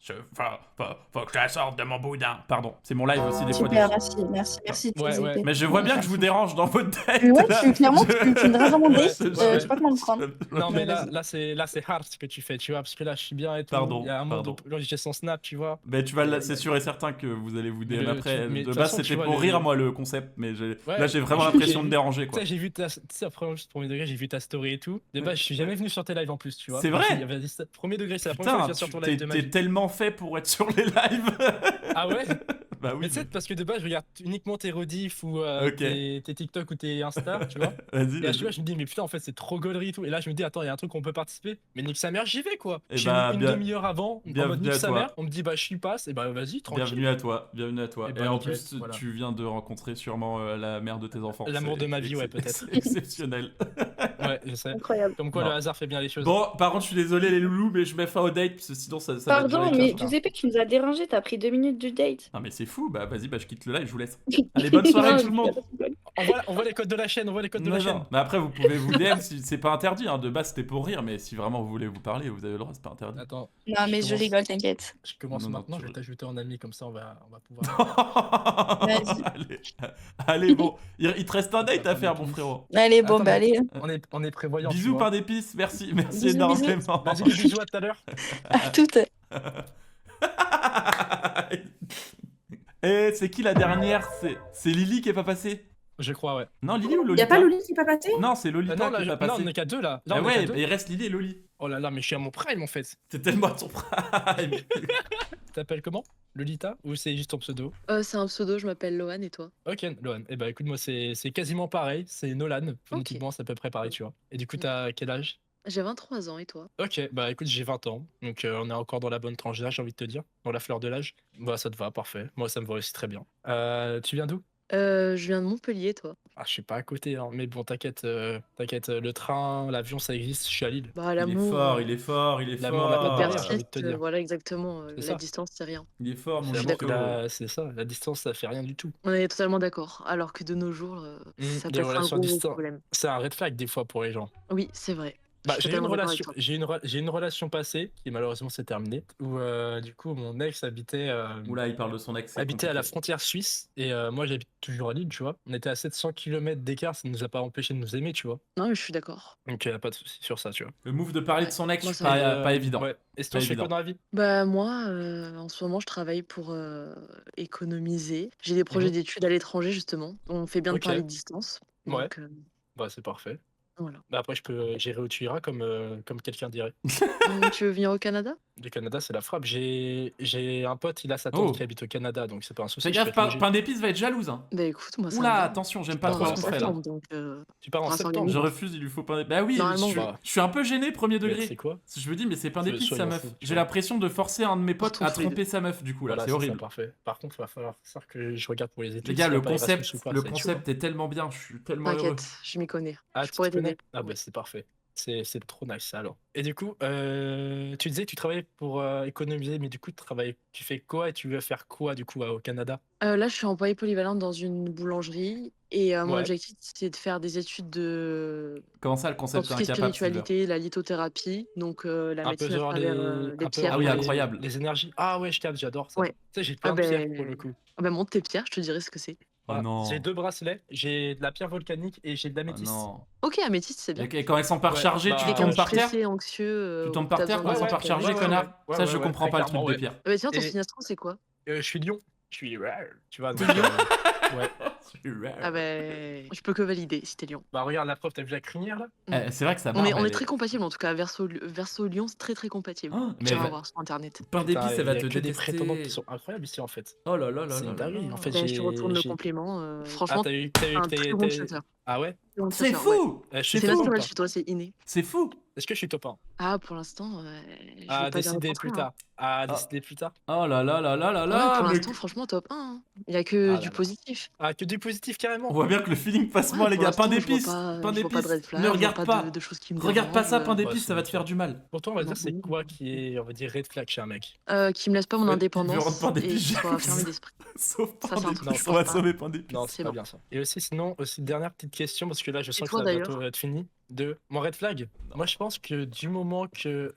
Faut que je la sorte de mon boudin. Pardon, c'est mon live aussi des fois. Super, merci de Ouais, tes ouais. idées. Mais je vois bien que je vous dérange dans votre date. Mais ouais, là. clairement, tu me dragues dans mon Ouais, date, ouais, je ouais. sais pas comment le prendre. Non, mais Mais là, vas-y. là c'est hard ce que tu fais, tu vois, parce que là, je suis bien et tout. Pardon, Il y a un monde pardon. où j'ai son snap, tu vois. Mais tu vas, c'est sûr et certain que vous allez vous DM après. mais De de toute base, façon, tu c'était vois, pour rire, moi, le concept. Mais là, j'ai vraiment j'ai- l'impression j'ai de vu- déranger, Tu quoi. sais, j'ai vu tu sais, après, juste premier degré, j'ai vu ta story et tout. De base, je suis jamais venu sur tes lives en plus, tu vois. C'est vrai? Il y avait premier degré, c'est la première fois que Putain, je viens sur ton t'es live de ma t'es vie. tellement fait pour être sur les lives. Ah ouais? Bah oui. Mais tu sais, parce que de base, je regarde uniquement tes rediffs ou Ok. tes TikTok ou tes Insta, tu vois. Vas-y, Et là, je vas-y. me dis, mais putain, en fait, c'est trop gaulerie et tout. Et là, je me dis, attends, il y a un truc qu'on peut participer. Mais nique sa mère, j'y vais, quoi. Eh Je suis bah, une bien- demi-heure avant, en bienvenue mode nique à sa toi. mère. On me dit, bah, je suis passe. Et bah, vas-y, tranquille. Bienvenue à toi, bienvenue à toi. Eh Et, ben, en nickel, plus, voilà. tu viens de rencontrer sûrement la mère de tes enfants. L'amour C'est- de ma vie, ouais, c'est- peut-être. C'est exceptionnel. Ouais, je sais. Incroyable. Comme quoi, Non. le hasard fait bien les choses. Bon, par contre, je suis désolé les loulous, mais je mets fin au date, parce que sinon ça va Pardon, durer mais 15 ans. Giuseppe, tu nous as dérangé, t'as pris 2 minutes du date. Non mais c'est fou, bah vas-y, bah je quitte le live, je vous laisse. Allez, bonne soirée Non, tout le monde. On voit les codes de la chaîne, on voit les codes de Non, la chaîne. non. Mais après, vous pouvez vous DM, si c'est pas interdit, hein. De base c'était pour rire, mais si vraiment vous voulez vous parler, vous avez le droit, c'est pas interdit. Attends, Non, mais je commence. rigole, t'inquiète. je commence Non, non, maintenant, tu- je vais t'ajouter en ami, comme ça on va pouvoir. Vas-y. Allez, bon, il te reste un date à faire, mon frérot. Allez, bon, Attends, bah mais- allez, On est prévoyant. tu Bisous, vois. pain d'épices, merci Bisous, énormément. Vas-y, des bisous, à tout à l'heure. à toutes. Et c'est qui la dernière? C'est Lily qui est pas passée? Je crois, ouais. Non, Lily ou Y Lolita? a pas Loli qui est pas passé? Non, c'est Lolita non, qui là, est pas non, on passée. est qu'à deux là. Là, Ah on est qu'à ouais, deux. il reste Lily et Loli. Oh là là, mais je suis à mon prime en fait. T'es tellement à ton prime. Tu t'appelles comment? Lolita? Ou c'est juste ton pseudo? C'est un pseudo, je m'appelle Lohan et toi? Ok, Lohan. Eh bah écoute, moi c'est quasiment pareil. C'est Nolan. Phonétiquement, c'est à peu près pareil, tu vois. Et du coup, t'as quel âge? J'ai 23 ans et toi? Ok, bah écoute, j'ai 20 ans. Donc on est encore dans la bonne tranche d'âge, j'ai envie de te dire. Dans la fleur de l'âge. Bah ça te va, parfait. Moi, ça me va aussi très bien. Tu viens d'où? Je viens de Montpellier, toi? Ah, je suis pas à côté, hein. Mais bon, t'inquiète, le train, l'avion, ça existe. Je suis à Lille. Bah, Il est l'amour. fort, il est fort, il est L'amour n'a pas de fort. barrière, j'ai envie de te Persiste, dire. voilà exactement. C'est La ça. distance, c'est rien. Il est fort, mon Je suis L'amour, Nico. c'est ça. La distance, ça fait rien du tout. On est totalement d'accord. Alors que de nos jours, ça peut Les être un relations à gros distance, problème. c'est un red flag des fois pour les gens. Oui, c'est vrai. Bah, Je suis j'ai eu une totalement d'accord avec relation, toi. j'ai une relation passée qui malheureusement s'est terminée où du coup mon ex habitait Oula, il parle de son ex. c'est habitait à la compliqué. frontière suisse et moi j'habite toujours à Lille, tu vois. On était à 700 km d'écart, ça nous a pas empêché de nous aimer, tu vois. Non, mais je suis d'accord. Donc y a pas de souci sur ça, tu vois. Le move de parler de son ex, Moi, je suis ça pas, Et, pas évident. Ouais. Et Pas toi, tu fais évident. quoi dans la vie? Bah moi, en ce moment, je travaille pour économiser. J'ai des projets Mhm. d'études à l'étranger, justement. On fait bien de Ok. parler de distance. Ouais. Donc, Bah c'est parfait. Voilà. Bah après, je peux gérer où tu iras, comme quelqu'un dirait. Tu veux venir au Canada? Du Canada, c'est la frappe. J'ai un pote, il a sa tante Oh. qui habite au Canada, donc c'est pas un souci. Fais je peux gaffe, te loger. pain d'épices va être jalouse. Hein. Bah écoute, moi ça me Oula, va. attention, j'aime Je pas pars trop en ce qu'on fait là. septembre, donc Tu pars en on va septembre. s'organiser. Je refuse, il lui faut pain d'épices. Bah oui, Normalement, je suis un peu gêné, premier Mais degré. c'est quoi? Je me dis, mais c'est pain d'épices, sa Soyons meuf. fous, tu J'ai vois. l'impression de forcer un de mes potes On à retrouve les tromper sa meuf, du coup, là, Voilà, c'est ça, horrible. parfait. Par contre, il va falloir ça que je regarde pour les études. Les gars, s'il y le a pas Erasmus concept, ou pas, le ça va être chaud. concept est tellement bien, je suis tellement heureux. T'inquiète, je m'y connais. Ah, Je tu pourrais te connais? t'aider. Ah bah c'est parfait. C'est trop nice alors. Et du coup, tu disais que tu travaillais pour économiser, mais du coup, tu fais quoi et tu veux faire quoi du coup au Canada? Là, je suis employée polyvalente dans une boulangerie et mon Ouais. objectif, c'est de faire des études Comment ça, le dans concept tout est ce qui est incapable, Silver? spiritualité, la lithothérapie, donc la Un peu médecine à genre travers les, les un peu pierres. Ah oui, par exemple. incroyable. les énergies. Ah ouais, je capte, j'adore ça. Ouais. Tu sais, j'ai Ah plein de pierres pour le ben, coup. monte tes pierres, je te dirai ce que c'est. Oh Ah, non. j'ai 2 bracelets, j'ai de la pierre volcanique et j'ai de Oh l'améthyste. non. Ok, améthyste, c'est bien. Et quand elles sont pas Ouais, rechargées, bah, tu Quelqu'un tombes de par terre? stressé, anxieux, Tu ou tombes que par t'as terre quand besoin elles d'un sont pas truc, rechargées, ouais, ouais, connard? ouais, Ça, ouais, je ouais, comprends très pas le truc clairement, des ouais. pierres. Ah bah tiens, ton Et- signe astro, c'est quoi? Je suis lion. Je suis tu vois. T'es donc, lion? ouais. Ah ben, je peux que valider si t'es lion. Bah regarde la preuve, t'as vu la crinière là? C'est vrai que ça On barbe, est très compatibles en tout cas, verso lion, c'est très très compatible. Oh, mais Tu elle vas va- voir sur internet. Pain Putain, d'épices, elle va y a te que des prétendants qui détester. sont incroyables ici en fait. Oh là là là C'est là une là dinguerie. là. En fait, Ben, je te retourne le j'ai- compliment. Ah, Franchement, t'as eu, un très bon chasseur. Ah ouais? Très bon C'est chasseur, ouais. fou! Je suis C'est C'est top fou! un ou naturel pas? chez toi, c'est inné. C'est fou! Est-ce que je suis top 1? Ah, pour l'instant, je vais À pas dire le décider plus contraire. tard. À Ah. décider plus tard. Oh là là là là là Ouais, là! pour Mais l'instant, franchement, top 1. Hein. Il y a que Ah du là là. positif. Ah, que du positif on carrément. voit bien que le feeling passe Ouais, moins, les pour gars. Pain l'instant, d'épices! je Pain vois pas de d'épices! red flag, Ne je vois regarde pas pas! de choses qui me Regarde pas ça, dérangent. pain Bah, d'épices, c'est ça va te faire nickel. du mal. Pour toi, on va dire, c'est Non. quoi qui est, on va dire, red flag chez un mec? Qui me laisse pas mon Il veut indépendance rendre pain et d'épices qui soit jaloux. fermé d'esprit. Sauf Ça, pain c'est un truc que d'épices, je on va porte pas. sauver pain d'épices. Non, c'est C'est pas bon. bien ça. Et aussi, sinon, dernière petite question, parce que là, je sens toi, que ça va d'ailleurs? bientôt être fini. Mon red flag, moi, je pense que du moment que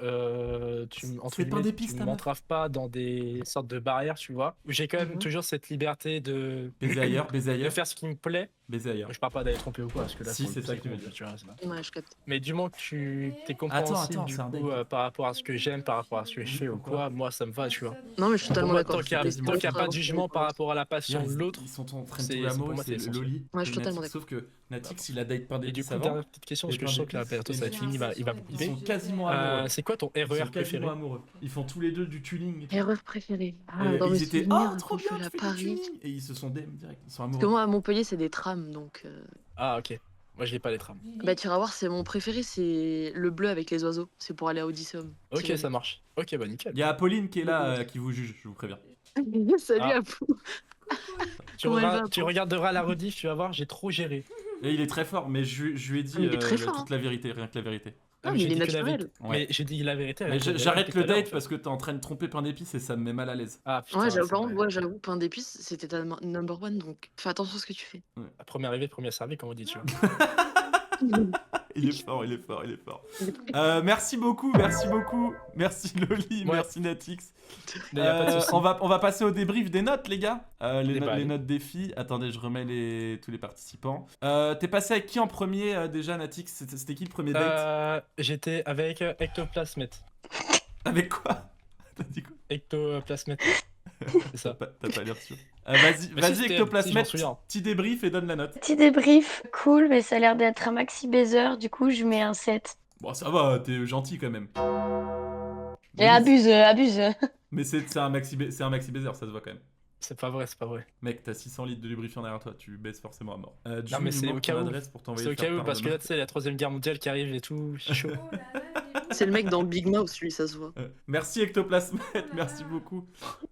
entre C'est pain guillemets, d'épices, tu ta meuf. m'entraves pas dans des sortes de barrières, tu vois, où j'ai quand même Mhm. toujours cette liberté de Baiser ailleurs, baiser de ailleurs, faire ce qui me plaît. baiser ailleurs. Je parle pas d'aller tromper ou quoi, parce que là, Si, pour le c'est coup, ça que tu veux dire. tu vois, c'est pas- Ouais, je capte. Mais du moment que tu es compréhensible attends, du c'est un coup, date. par rapport à ce que j'aime, par rapport à ce que je fais ou Pourquoi quoi, moi ça me va, tu vois. Non, mais je suis Pour totalement moi, d'accord. tant qu'il n'y Dis-moi, a pas de jugement par rapport à la passion de l'autre, Ils sont en train de c'est- tomber pour amoureux, moi, c'est c'est le Loli. Ouais, je suis et totalement Natix, sauf que Natix, il a date pain et du d'épices coup, avant. dernière petite question, parce Et que pain je sens que là, d'épices, bientôt ça va être et fini, il va Ils couper. sont quasiment amoureux. C'est quoi ton Ils RER sont préféré? quasiment amoureux. Ils font tous les deux du tuning. Erreur préférée. Ah, Et dans mes ils étaient souvenirs, trop qu'on bien, fait tu à fais du Paris. tuning. Et ils se sont DM direct. Ils sont Parce que amoureux. moi, à Montpellier, c'est des trams, donc... Ah, ok. Moi, je n'ai pas les trams. Bah, tu iras voir, c'est mon préféré, c'est le bleu avec les oiseaux. C'est pour aller à Odysseum. si Ok, jamais. ça marche. Ok, bah nickel. Il y a Apolline qui est là, qui vous juge, je vous préviens. Salut Ah. Apou. Tu, Comment elle va, tu Pau regarderas la rediff, tu vas voir, j'ai trop géré. Et il est très fort, mais je lui ai dit il est très fort, toute la vérité, rien que la vérité. Non, mais mais j'ai il est dit que la naturel. vérité. Ouais. Mais j'ai dit la vérité. Mais avec la j'arrête vérité le tout à l'heure, date en fait. parce que t'es en train de tromper pain d'épices et ça me met mal à l'aise. Ah putain, Ouais, c'est j'avoue, vrai. ouais, j'avoue, pain d'épices, c'était ta number one, donc fais attention à ce que tu fais. À première arrivée, premier servi, comme on dit, tu vois. Il est fort, il est fort, il est fort. Merci beaucoup. Merci Loli, Ouais. merci Natix. Y a pas de souci. on va passer au débrief des notes, les gars. Les Allez. notes des filles. Attendez, je remets tous les participants. T'es passé avec qui en premier déjà, Natix? C'était qui le premier date? J'étais avec Ectoplasmette. Avec quoi? T'as dit quoi? Ectoplasmette. C'est ça. T'as pas l'air sûr. Vas-y, Mais si, c'était- si, Ectoplasmette, je m'en souviens. petit débrief et donne la note. Petit débrief, cool, mais ça a l'air d'être un maxi baiser, du coup je mets un 7. Bon, ça va, t'es gentil quand même. Et abuse. Mais c'est un maxi baiser, ça se voit quand même. C'est pas vrai, c'est pas vrai. Mec, t'as 600 litres de lubrifiant derrière toi, tu baisses forcément à mort. Non, mais c'est au cas où. Adresse pour t'envoyer C'est au faire cas où, part parce de que là, notes. tu sais, la 3ème guerre mondiale qui arrive et tout, je suis chaud. C'est le mec dans Big Mouth, lui, ça se voit. Merci Ectoplasmette, merci beaucoup.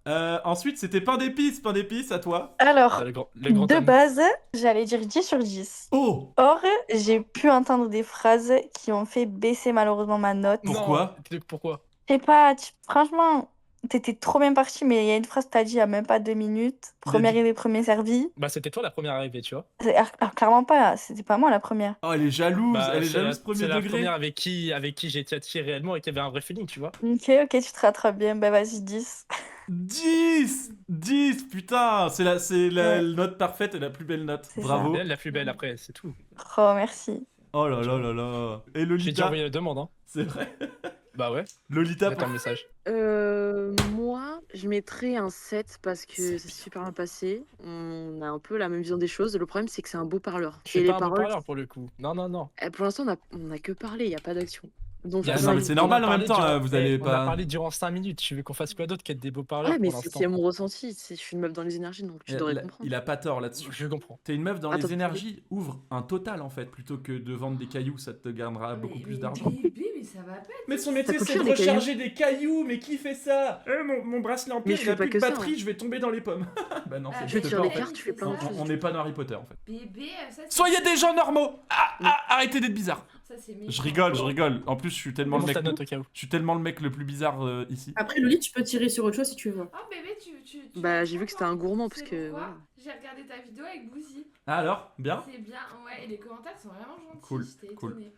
Ensuite, c'était pain d'épices, à toi. Alors, Ah, le grand de homme. base, j'allais dire 10 sur 10. Oh, Or, j'ai pu entendre des phrases qui ont fait baisser malheureusement ma note. Pourquoi? Non, pourquoi? Je sais pas, franchement, t'étais trop bien parti, mais il y a une phrase que t'as dit il y a même pas 2 minutes. Premier dit- arrivé, premier servi. Bah, c'était toi la première arrivée, tu vois. Clairement pas, c'était pas moi la première. Oh, elle est jalouse, Bah, elle est c'est jalouse la- premier C'est la degré. première avec qui j'ai été attiré réellement et qui avait un vrai feeling, tu vois. Ok, tu te rattrapes bien, bah vas-y, 10. 10, putain, c'est la Ouais. note parfaite et la plus belle note. C'est Bravo. Elle, la plus belle après, c'est tout. Oh, merci. Oh là là là là. Et J'ai déjà Lolita, envoyé la demande, hein. c'est vrai. Bah ouais, Lolita, j'attends le message. Moi, Je mettrais un 7 parce que ça s'est super bien passé. On a un peu la même vision des choses. Le problème, c'est que c'est un beau parleur. Je suis Et les pas un bon paroles, parleur pour le coup. Non, non, non. pour l'instant, on a que parlé, il n'y a pas d'action. Donc, Y a- je Non, mais pense c'est que- normal en même parlé temps, durant- vous allez On a pas. parlé durant 5 minutes. Tu veux qu'on fasse quoi d'autre qu'être des beaux parleurs Ouais, mais pour l'instant? c'est mon ressenti. Je suis une meuf dans les énergies, donc tu devrais comprendre. Il a pas tort là-dessus. Je comprends. T'es une meuf dans Attends, les énergies, ouvre un total en fait, plutôt que de vendre des cailloux, ça te gagnera beaucoup plus d'argent. Bébé, mais ça va pas. Mais son Ça métier coûte c'est cher, de des cailloux. recharger des cailloux, mais qui fait ça mon bracelet en Mais pierre, je il fais a pas plus de que ça, batterie, hein. je vais tomber dans les pommes. Bah non, ça Je Je existe tire pas les en fait. cartes, tu fais plein de choses. On n'est pas dans Harry Potter en fait. Bébé, ça c'est. Soyez des gens normaux. Arrêtez d'être bizarre. Ça c'est méchant. Je rigole. En plus, je suis tellement le Comment mec. ta note au cas où? Je suis tellement le mec le plus bizarre ici. Après, Loli, tu peux tirer sur autre chose si tu veux. Oh bébé, tu Bah, es j'ai vu que trop c'était un fort. gourmand Tu parce sais que. pourquoi voilà. J'ai regardé ta vidéo avec Bouzy. Ah alors, bien. C'est bien, ouais, et les commentaires sont vraiment gentils. Cool, J'étais cool. étonnée.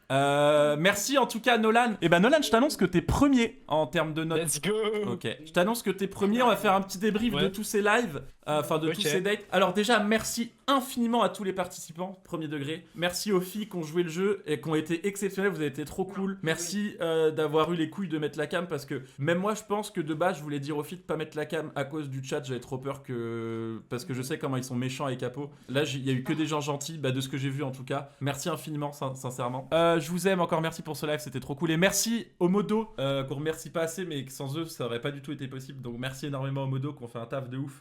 Merci en tout cas Nolan. Et ben Nolan, je t'annonce que t'es premier en termes de notes. Let's go. Ok, je t'annonce que t'es premier, on va faire un petit débrief de Ouais. tous ces lives, enfin de Ok. tous ces dates. Alors déjà, merci infiniment à tous les participants, premier degré. Merci aux filles qui ont joué le jeu et qui ont été exceptionnelles, vous avez été trop cool. Merci d'avoir eu les couilles de mettre la cam parce que même moi je pense que de base je voulais dire aux filles de pas mettre la cam à cause du chat, j'avais trop peur que... Parce que je sais comment ils sont méchants et capots. Là il y a eu que des gens gentils, bah, de ce que j'ai vu en tout cas. Merci infiniment, sincèrement. Je vous aime encore, merci pour ce live, c'était trop cool. Et merci aux modos, qu'on remercie pas assez mais que sans eux ça aurait pas du tout été possible. Donc merci énormément aux modos qui ont fait un taf de ouf